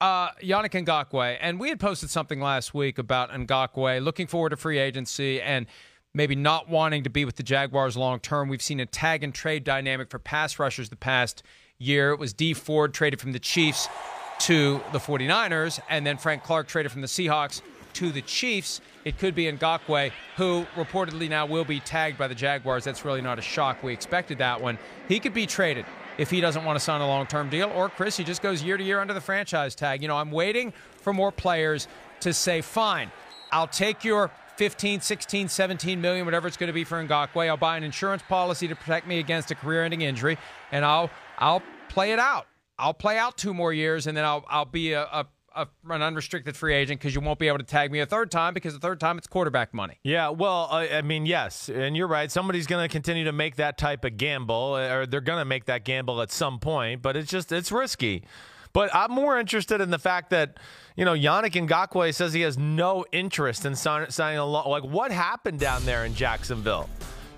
Yannick Ngakoue, and we had posted something last week about Ngakoue looking forward to free agency and maybe not wanting to be with the Jaguars long term. We've seen a tag and trade dynamic for pass rushers the past year. It was Dee Ford traded from the Chiefs to the 49ers, and then Frank Clark traded from the Seahawks to the Chiefs. It could be Ngakoue, who reportedly now will be tagged by the Jaguars. That's really not a shock. We expected that one. He could be traded if he doesn't want to sign a long-term deal, or Chris, he just goes year to year under the franchise tag. You know, I'm waiting for more players to say, fine, I'll take your 15, 16, 17 million, whatever it's going to be for Ngakoue. I'll buy an insurance policy to protect me against a career-ending injury, and I'll play it out. I'll play out 2 more years, and then I'll be an unrestricted free agent because you won't be able to tag me a third time because the third time it's quarterback money. Yeah, well, I mean, yes, and you're right. Somebody's going to continue to make that type of gamble, or they're going to make that gamble at some point, but it's risky. But I'm more interested in the fact that, you know, Yannick Ngakoue says he has no interest in signing a law. Like, what happened down there in Jacksonville?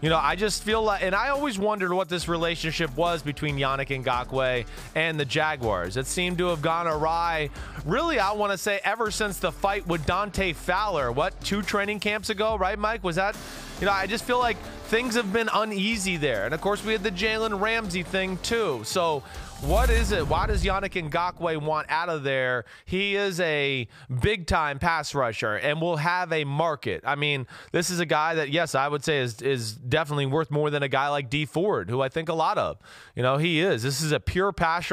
You know, I just feel like, and I always wondered what this relationship was between Yannick Ngakoue and the Jaguars. It seemed to have gone awry, really, I want to say, ever since the fight with Dante Fowler. 2 training camps ago, right, Mike? Was that, you know, I just feel like things have been uneasy there. And, of course, we had the Jalen Ramsey thing, too. So what is it? Why does Yannick Ngakoue want out of there? He is a big-time pass rusher and will have a market. I mean, this is a guy that, yes, I would say is definitely worth more than a guy like Dee Ford, who I think a lot of. You know, he is. This is a pure pass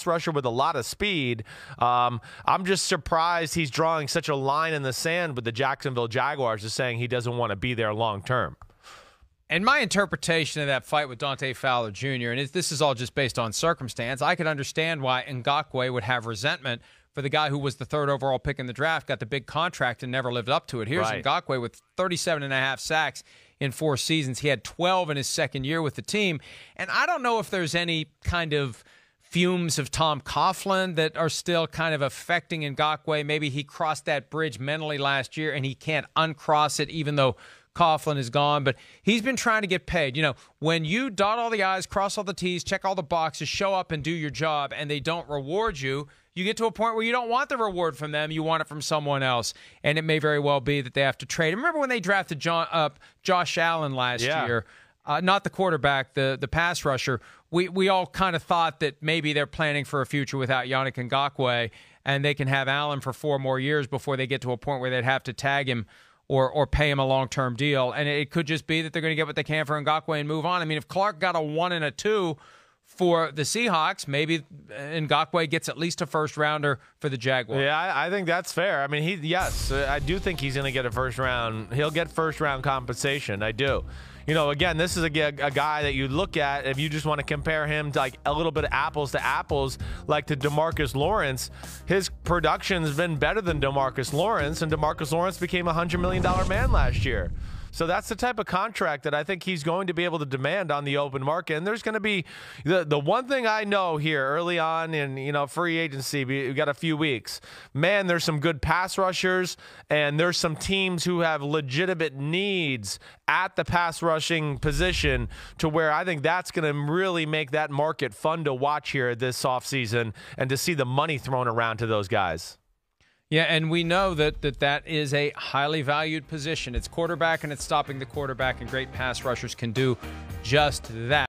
rusher with a lot of speed. I'm just surprised he's drawing such a line in the sand with the Jacksonville Jaguars, just saying he doesn't want to be there long-term. And my interpretation of that fight with Dante Fowler Jr., and this is all just based on circumstance, I could understand why Ngakoue would have resentment for the guy who was the 3rd overall pick in the draft, got the big contract, and never lived up to it. Here's right. Ngakoue with 37.5 sacks in 4 seasons. He had 12 in his second year with the team. And I don't know if there's any kind of fumes of Tom Coughlin that are still kind of affecting Ngakoue. Maybe he crossed that bridge mentally last year, and he can't uncross it even though Coughlin is gone, but he's been trying to get paid. You know, when you dot all the I's, cross all the T's, check all the boxes, show up and do your job, and they don't reward you, you get to a point where you don't want the reward from them. You want it from someone else, and it may very well be that they have to trade. Remember when they drafted Josh Allen last year? Not the quarterback, the pass rusher. We all kind of thought that maybe they're planning for a future without Yannick Ngakoue, and they can have Allen for 4 more years before they get to a point where they'd have to tag him or pay him a long-term deal. And it could just be that they're going to get what they can for Ngakoue and move on. I mean, if Clark got a 1 and a 2 for the Seahawks, maybe Ngakoue gets at least a first-rounder for the Jaguars. Yeah, I think that's fair. I mean, yes, I do think he's going to get a first-round. He'll get first-round compensation. I do. You know, again, this is a guy that you look at if you just want to compare him to like a little bit of apples to apples, like to DeMarcus Lawrence. His production has been better than DeMarcus Lawrence, and DeMarcus Lawrence became a $100 million man last year. So that's the type of contract that I think he's going to be able to demand on the open market. And there's going to be the one thing I know here early on in, you know, free agency, we've got a few weeks. Man, there's some good pass rushers, and there's some teams who have legitimate needs at the pass rushing position to where I think that's going to really make that market fun to watch here this offseason and to see the money thrown around to those guys. Yeah, and we know that is a highly valued position. It's quarterback, and it's stopping the quarterback, and great pass rushers can do just that.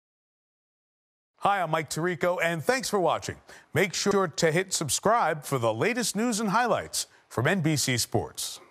Hi, I'm Mike Tirico, and thanks for watching. Make sure to hit subscribe for the latest news and highlights from NBC Sports.